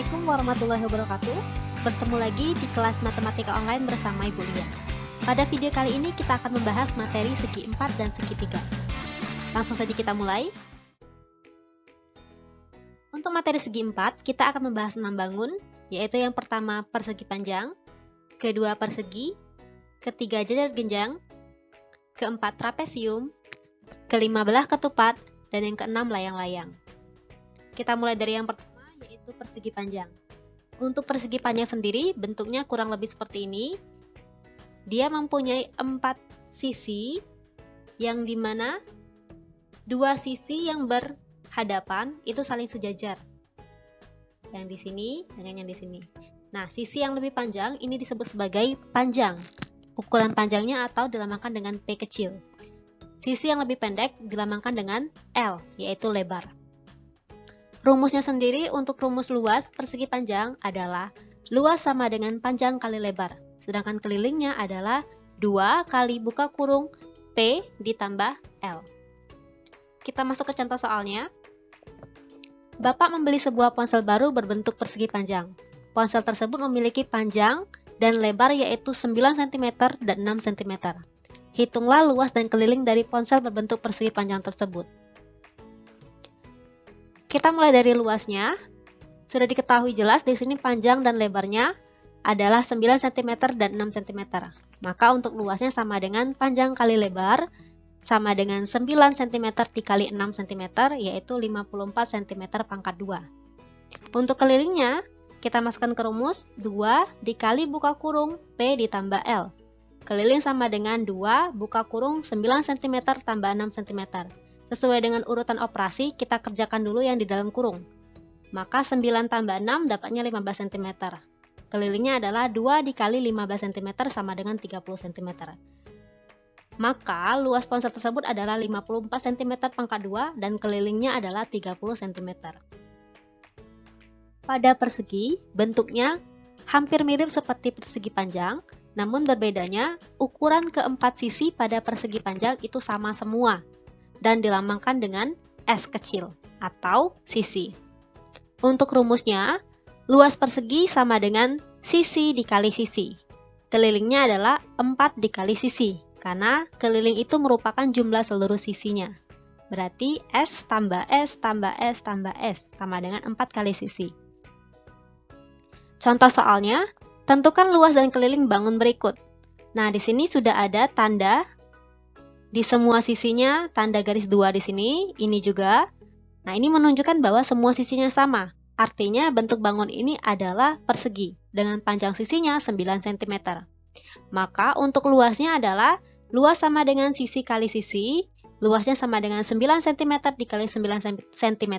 Assalamualaikum warahmatullahi wabarakatuh. Bertemu lagi di kelas matematika online bersama Ibu Lia. Pada video kali ini kita akan membahas materi segi 4 dan segi 3. Langsung saja kita mulai. Untuk materi segi 4, kita akan membahas 6 bangun, yaitu yang pertama persegi panjang, kedua persegi, ketiga jajar genjang, keempat trapesium, kelima belah ketupat, dan yang keenam layang-layang. Kita mulai dari yang pertama, yaitu persegi panjang. Untuk persegi panjang sendiri, bentuknya kurang lebih seperti ini. Dia mempunyai 4 sisi, yang dimana 2 sisi yang berhadapan itu saling sejajar. Yang di sini dengan yang di sini. Nah, sisi yang lebih panjang ini disebut sebagai panjang. Ukuran panjangnya atau dilambangkan dengan P kecil. Sisi yang lebih pendek dilambangkan dengan L, yaitu lebar. Rumusnya sendiri untuk rumus luas persegi panjang adalah luas sama dengan panjang kali lebar. Sedangkan kelilingnya adalah 2 kali buka kurung P ditambah L. Kita masuk ke contoh soalnya. Bapak membeli sebuah ponsel baru berbentuk persegi panjang. Ponsel tersebut memiliki panjang dan lebar yaitu 9 cm dan 6 cm. Hitunglah luas dan keliling dari ponsel berbentuk persegi panjang tersebut. Kita mulai dari luasnya. Sudah diketahui jelas di sini panjang dan lebarnya adalah 9 cm dan 6 cm. Maka untuk luasnya sama dengan panjang kali lebar sama dengan 9 cm dikali 6 cm yaitu 54 cm pangkat 2. Untuk kelilingnya kita masukkan ke rumus 2 dikali buka kurung P ditambah L. Keliling sama dengan 2 buka kurung 9 cm tambah 6 cm. Sesuai dengan urutan operasi, kita kerjakan dulu yang di dalam kurung. Maka 9 tambah 6 dapatnya 15 cm. Kelilingnya adalah 2 dikali 15 cm sama dengan 30 cm. Maka luas ponsel tersebut adalah 54 cm pangkat 2 dan kelilingnya adalah 30 cm. Pada persegi, bentuknya hampir mirip seperti persegi panjang, namun berbedanya ukuran keempat sisi pada persegi panjang itu sama semua dan dilambangkan dengan S kecil atau sisi. Untuk rumusnya, luas persegi sama dengan sisi dikali sisi. Kelilingnya adalah 4 dikali sisi, karena keliling itu merupakan jumlah seluruh sisinya. Berarti S tambah S tambah S tambah S sama dengan 4 kali sisi. Contoh soalnya, tentukan luas dan keliling bangun berikut. Nah, di sini sudah ada tanda di semua sisinya, tanda garis 2 di sini, ini juga. Nah, ini menunjukkan bahwa semua sisinya sama. Artinya bentuk bangun ini adalah persegi dengan panjang sisinya 9 cm. Maka untuk luasnya adalah luas sama dengan sisi kali sisi, luasnya sama dengan 9 cm dikali 9 cm,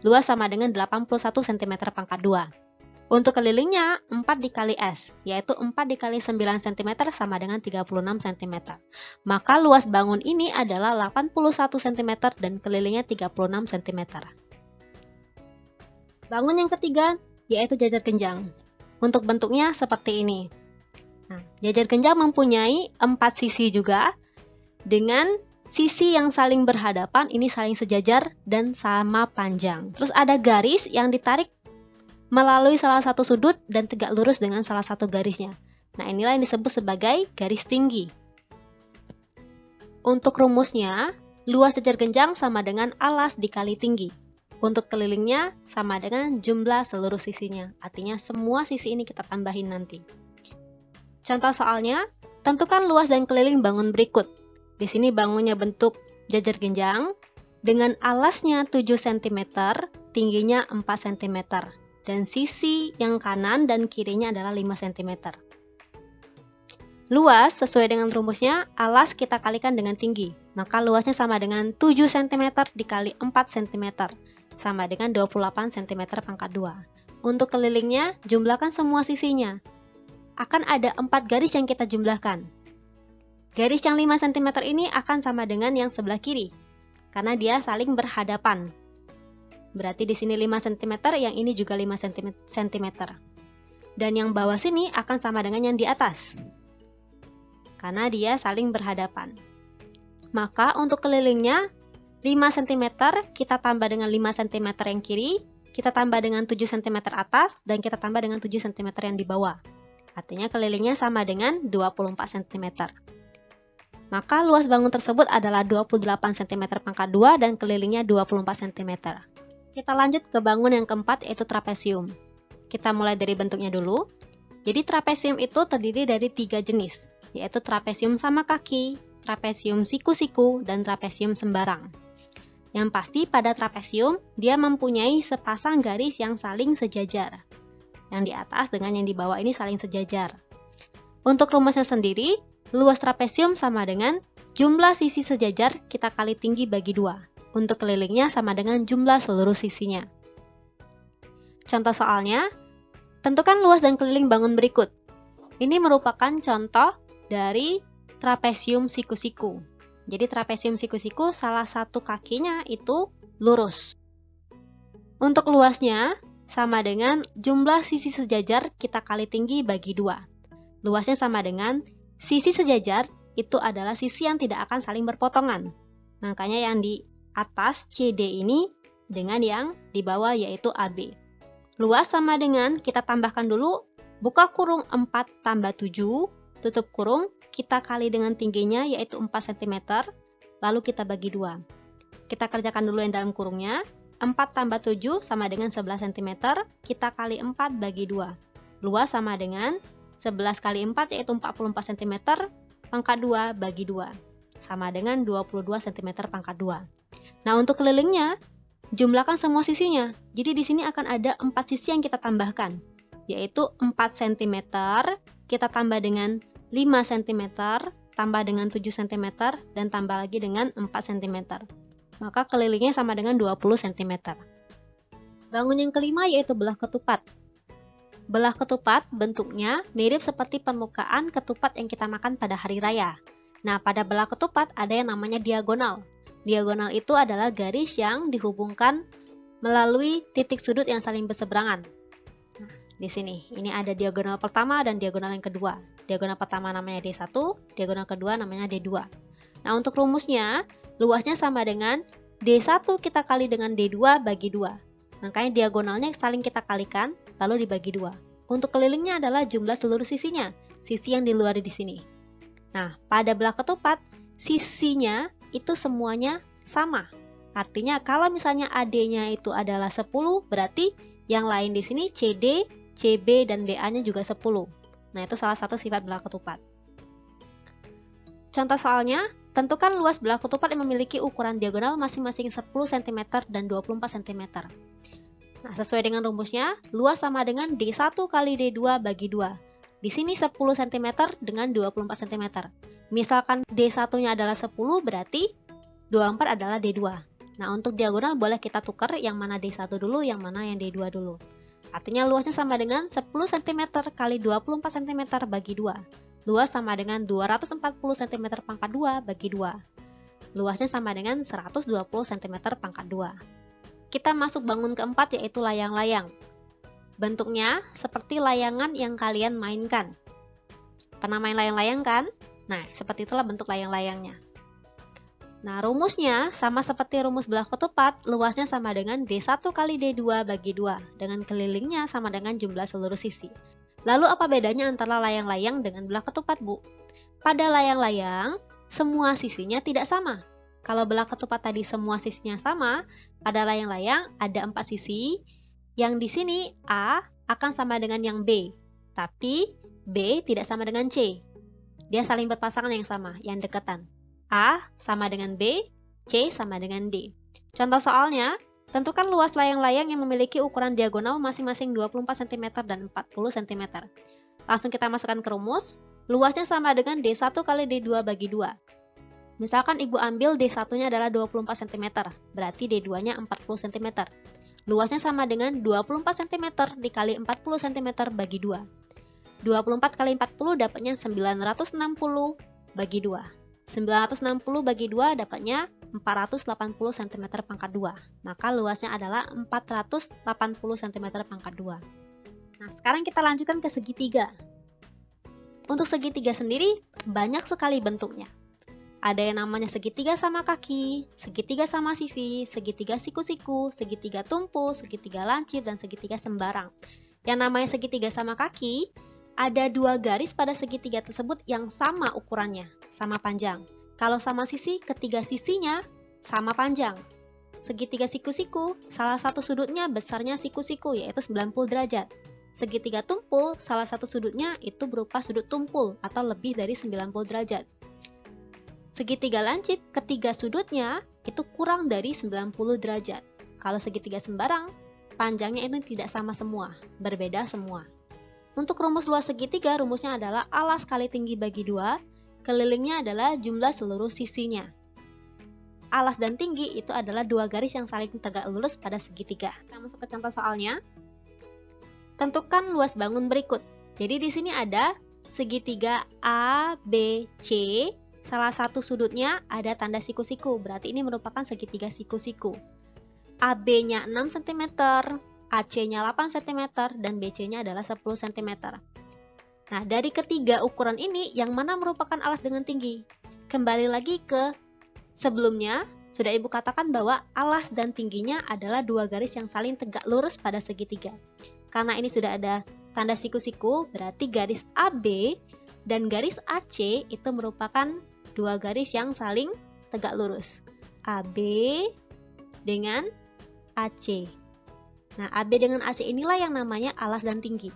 luas sama dengan 81 cm pangkat 2. Untuk kelilingnya 4 dikali S, yaitu 4 dikali 9 cm sama dengan 36 cm. Maka luas bangun ini adalah 81 cm dan kelilingnya 36 cm. Bangun yang ketiga, yaitu jajar genjang. Untuk bentuknya seperti ini. Nah, jajar genjang mempunyai 4 sisi juga, dengan sisi yang saling berhadapan, ini saling sejajar dan sama panjang. Terus ada garis yang ditarik melalui salah satu sudut dan tegak lurus dengan salah satu garisnya. Nah, inilah yang disebut sebagai garis tinggi. Untuk rumusnya, luas jajar genjang sama dengan alas dikali tinggi. Untuk kelilingnya sama dengan jumlah seluruh sisinya. Artinya semua sisi ini kita tambahin nanti. Contoh soalnya, tentukan luas dan keliling bangun berikut. Di sini bangunnya bentuk jajar genjang dengan alasnya 7 cm, tingginya 4 cm. Dan sisi yang kanan dan kirinya adalah 5 cm. Luas sesuai dengan rumusnya, alas kita kalikan dengan tinggi. Maka luasnya sama dengan 7 cm dikali 4 cm, sama dengan 28 cm pangkat 2. Untuk kelilingnya, jumlahkan semua sisinya. Akan ada 4 garis yang kita jumlahkan. Garis yang 5 cm ini akan sama dengan yang sebelah kiri, karena dia saling berhadapan. Berarti di sini 5 cm, yang ini juga 5 cm. Dan yang bawah sini akan sama dengan yang di atas. Karena dia saling berhadapan. Maka untuk kelilingnya 5 cm kita tambah dengan 5 cm yang kiri, kita tambah dengan 7 cm atas, dan kita tambah dengan 7 cm yang di bawah. Artinya kelilingnya sama dengan 24 cm. Maka luas bangun tersebut adalah 28 cm pangkat 2 dan kelilingnya 24 cm. Kita lanjut ke bangun yang keempat, yaitu trapesium. Kita mulai dari bentuknya dulu. Jadi trapesium itu terdiri dari 3 jenis, yaitu trapesium sama kaki, trapesium siku-siku, dan trapesium sembarang. Yang pasti pada trapesium, dia mempunyai sepasang garis yang saling sejajar. Yang di atas dengan yang di bawah ini saling sejajar. Untuk rumusnya sendiri, luas trapesium sama dengan jumlah sisi sejajar kita kali tinggi bagi 2. Untuk kelilingnya sama dengan jumlah seluruh sisinya. Contoh soalnya, tentukan luas dan keliling bangun berikut. Ini merupakan contoh dari trapesium siku-siku. Jadi trapesium siku-siku salah satu kakinya itu lurus. Untuk luasnya sama dengan jumlah sisi sejajar kita kali tinggi bagi 2. Luasnya sama dengan sisi sejajar itu adalah sisi yang tidak akan saling berpotongan. Makanya yang di atas CD ini dengan yang di bawah yaitu AB. Luas sama dengan kita tambahkan dulu buka kurung 4 tambah 7, tutup kurung, kita kali dengan tingginya yaitu 4 cm, lalu kita bagi 2. Kita kerjakan dulu yang dalam kurungnya, 4 tambah 7 sama dengan 11 cm, kita kali 4 bagi 2. Luas sama dengan 11 kali 4 yaitu 44 cm, pangkat 2 bagi 2. Sama dengan 22 cm pangkat 2. Nah untuk kelilingnya, jumlahkan semua sisinya. Jadi di sini akan ada 4 sisi yang kita tambahkan, yaitu 4 cm, kita tambah dengan 5 cm, tambah dengan 7 cm, dan tambah lagi dengan 4 cm. Maka kelilingnya sama dengan 20 cm. Bangun yang kelima yaitu belah ketupat. Belah ketupat bentuknya mirip seperti permukaan ketupat yang kita makan pada hari raya. Nah, pada belah ketupat ada yang namanya diagonal. Diagonal itu adalah garis yang dihubungkan melalui titik sudut yang saling berseberangan. Di sini, ini ada diagonal pertama dan diagonal yang kedua. Diagonal pertama namanya D1, diagonal kedua namanya D2. Nah, untuk rumusnya, luasnya sama dengan D1 kita kali dengan D2 bagi 2. Makanya diagonalnya saling kita kalikan, lalu dibagi 2. Untuk kelilingnya adalah jumlah seluruh sisinya, sisi yang di luar di sini. Nah, pada belah ketupat, sisinya itu semuanya sama. Artinya, kalau misalnya AD-nya itu adalah 10, berarti yang lain di sini CD, CB, dan BA-nya juga 10. Nah, itu salah satu sifat belah ketupat. Contoh soalnya, tentukan luas belah ketupat yang memiliki ukuran diagonal masing-masing 10 cm dan 24 cm. Nah, sesuai dengan rumusnya, luas sama dengan D1 kali D2 bagi 2. Di sini 10 cm dengan 24 cm. Misalkan D1-nya adalah 10, berarti 24 adalah D2. Nah, untuk diagonal boleh kita tukar yang mana D1 dulu, yang mana yang D2 dulu. Artinya luasnya sama dengan 10 cm kali 24 cm bagi 2. Luas sama dengan 240 cm pangkat 2 bagi 2. Luasnya sama dengan 120 cm pangkat 2. Kita masuk bangun keempat yaitu layang-layang. Bentuknya seperti layangan yang kalian mainkan. Pernah main layang-layang kan? Nah, seperti itulah bentuk layang-layangnya. Nah, rumusnya sama seperti rumus belah ketupat, luasnya sama dengan D1 kali D2 bagi 2, dengan kelilingnya sama dengan jumlah seluruh sisi. Lalu apa bedanya antara layang-layang dengan belah ketupat, Bu? Pada layang-layang, semua sisinya tidak sama. Kalau belah ketupat tadi semua sisinya sama, pada layang-layang ada 4 sisi, yang di sini A akan sama dengan yang B, tapi B tidak sama dengan C. Dia saling berpasangan yang sama, yang dekatan. A sama dengan B, C sama dengan D. Contoh soalnya, tentukan luas layang-layang yang memiliki ukuran diagonal masing-masing 24 cm dan 40 cm. Langsung kita masukkan ke rumus, luasnya sama dengan D1 kali D2 bagi 2. Misalkan Ibu ambil D1-nya adalah 24 cm, berarti D2-nya 40 cm. Luasnya sama dengan 24 cm dikali 40 cm bagi 2. 24 kali 40 dapatnya 960 bagi 2. 960 bagi 2 dapatnya 480 cm pangkat 2. Maka luasnya adalah 480 cm pangkat 2. Nah, sekarang kita lanjutkan ke segitiga. Untuk segitiga sendiri, banyak sekali bentuknya. Ada yang namanya segitiga sama kaki, segitiga sama sisi, segitiga siku-siku, segitiga tumpul, segitiga lancip, dan segitiga sembarang. Yang namanya segitiga sama kaki, ada 2 garis pada segitiga tersebut yang sama ukurannya, sama panjang. Kalau sama sisi, ketiga sisinya sama panjang. Segitiga siku-siku, salah satu sudutnya besarnya siku-siku, yaitu 90 derajat. Segitiga tumpul, salah satu sudutnya itu berupa sudut tumpul atau lebih dari 90 derajat. Segitiga lancip, ketiga sudutnya itu kurang dari 90 derajat. Kalau segitiga sembarang, panjangnya itu tidak sama semua, berbeda semua. Untuk rumus luas segitiga, rumusnya adalah alas kali tinggi bagi 2, kelilingnya adalah jumlah seluruh sisinya. Alas dan tinggi itu adalah 2 garis yang saling tegak lurus pada segitiga. Kita masuk ke contoh soalnya. Tentukan luas bangun berikut. Jadi di sini ada segitiga A, B, C. Salah satu sudutnya ada tanda siku-siku, berarti ini merupakan segitiga siku-siku. AB-nya 6 cm, AC-nya 8 cm, dan BC-nya adalah 10 cm. Nah, dari ketiga ukuran ini, yang mana merupakan alas dengan tinggi? Kembali lagi ke sebelumnya, sudah Ibu katakan bahwa alas dan tingginya adalah 2 garis yang saling tegak lurus pada segitiga. Karena ini sudah ada tanda siku-siku, berarti garis AB dan garis AC itu merupakan 2 garis yang saling tegak lurus. AB dengan AC. Nah, AB dengan AC inilah yang namanya alas dan tinggi.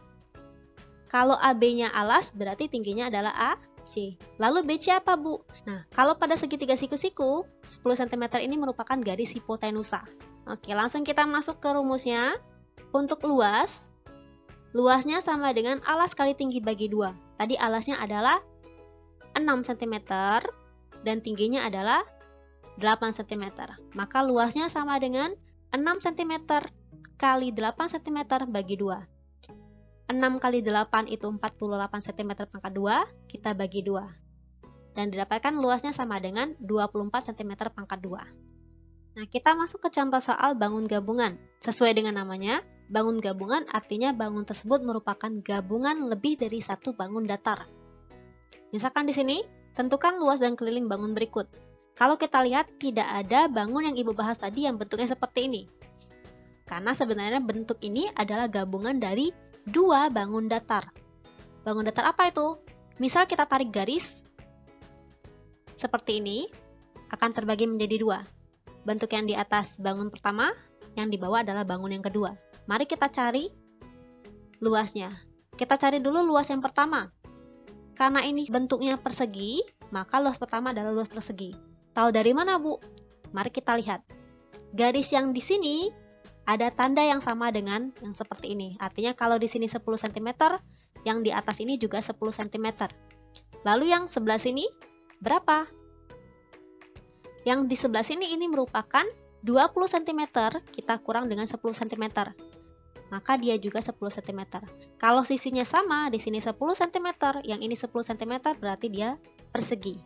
Kalau AB-nya alas, berarti tingginya adalah AC. Lalu BC apa, Bu? Nah, kalau pada segitiga siku-siku, 10 cm ini merupakan garis hipotenusa. Oke, langsung kita masuk ke rumusnya. Untuk luas, luasnya sama dengan alas kali tinggi bagi 2. Tadi alasnya adalah 6 cm dan tingginya adalah 8 cm. Maka luasnya sama dengan 6 cm kali 8 cm bagi 2. 6 kali 8 itu 48 cm pangkat 2, kita bagi 2. Dan didapatkan luasnya sama dengan 24 cm pangkat 2. Nah, kita masuk ke contoh soal bangun gabungan. Sesuai dengan namanya, bangun gabungan artinya bangun tersebut merupakan gabungan lebih dari satu bangun datar. Misalkan di sini, tentukan luas dan keliling bangun berikut. Kalau kita lihat, tidak ada bangun yang Ibu bahas tadi yang bentuknya seperti ini. Karena sebenarnya bentuk ini adalah gabungan dari 2 bangun datar. Bangun datar apa itu? Misal kita tarik garis seperti ini, akan terbagi menjadi 2. Bentuk yang di atas bangun pertama, yang di bawah adalah bangun yang kedua. Mari kita cari luasnya. Kita cari dulu luas yang pertama. Karena ini bentuknya persegi, maka luas pertama adalah luas persegi. Tahu dari mana, Bu? Mari kita lihat. Garis yang di sini ada tanda yang sama dengan yang seperti ini. Artinya kalau di sini 10 cm, yang di atas ini juga 10 cm. Lalu yang sebelah sini berapa? Yang di sebelah sini ini merupakan 20 cm, kita kurang dengan 10 cm. Maka dia juga 10 cm. Kalau sisinya sama, di sini 10 cm, yang ini 10 cm, berarti dia persegi.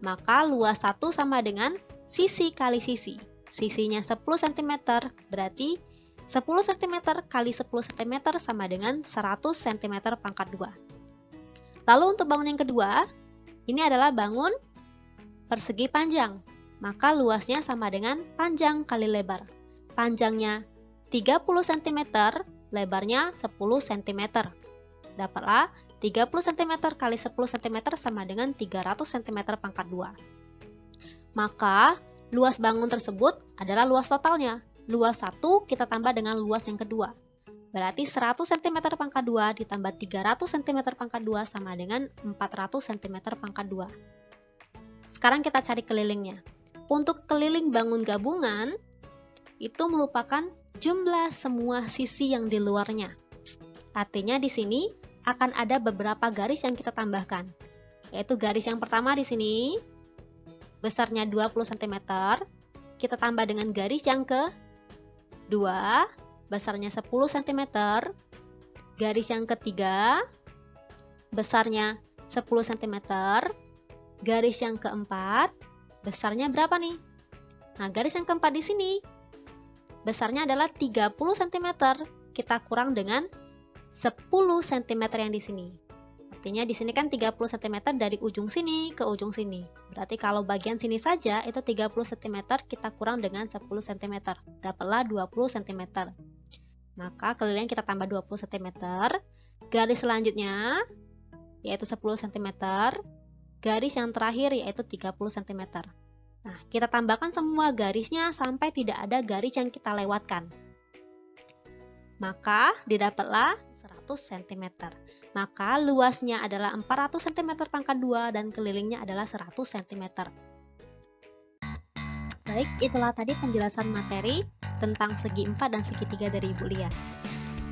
Maka luas 1 sama dengan sisi kali sisi. Sisinya 10 cm, berarti 10 cm kali 10 cm sama dengan 100 cm pangkat 2. Lalu untuk bangun yang kedua, ini adalah bangun persegi panjang. Maka luasnya sama dengan panjang kali lebar. Panjangnya 30 cm, lebarnya 10 cm. Dapatlah 30 cm kali 10 cm sama dengan 300 cm pangkat 2. Maka luas bangun tersebut adalah luas totalnya. Luas 1 kita tambah dengan luas yang kedua. Berarti 100 cm pangkat 2 ditambah 300 cm pangkat 2 sama dengan 400 cm pangkat 2. Sekarang kita cari kelilingnya. Untuk keliling bangun gabungan, itu merupakan jumlah semua sisi yang di luarnya. Artinya di sini akan ada beberapa garis yang kita tambahkan. Yaitu garis yang pertama di sini, besarnya 20 cm, kita tambah dengan garis yang kedua, besarnya 10 cm, garis yang ketiga, besarnya 10 cm, garis yang keempat, besarnya berapa nih? Nah, garis yang keempat di sini, besarnya adalah 30 cm, kita kurang dengan 10 cm yang di sini. Artinya di sini kan 30 cm dari ujung sini ke ujung sini. Berarti kalau bagian sini saja itu 30 cm kita kurang dengan 10 cm. Dapatlah 20 cm. Maka keliling kita tambah 20 cm. Garis selanjutnya yaitu 10 cm. Garis yang terakhir yaitu 30 cm. Nah, kita tambahkan semua garisnya sampai tidak ada garis yang kita lewatkan. Maka didapatlah 100 cm. Maka luasnya adalah 400 cm pangkat 2 dan kelilingnya adalah 100 cm. Baik, itulah tadi penjelasan materi tentang segi 4 dan segi 3 dari Ibu Lia.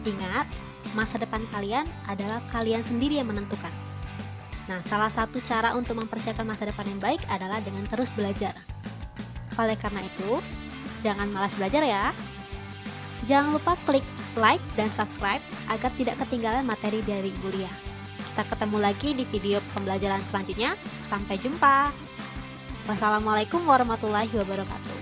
Ingat, masa depan kalian adalah kalian sendiri yang menentukan. Nah, salah satu cara untuk mempersiapkan masa depan yang baik adalah dengan terus belajar. Oleh karena itu, jangan malas belajar ya. Jangan lupa klik like dan subscribe agar tidak ketinggalan materi dari Ibu Lia. Kita ketemu lagi di video pembelajaran selanjutnya. Sampai jumpa. Wassalamualaikum warahmatullahi wabarakatuh.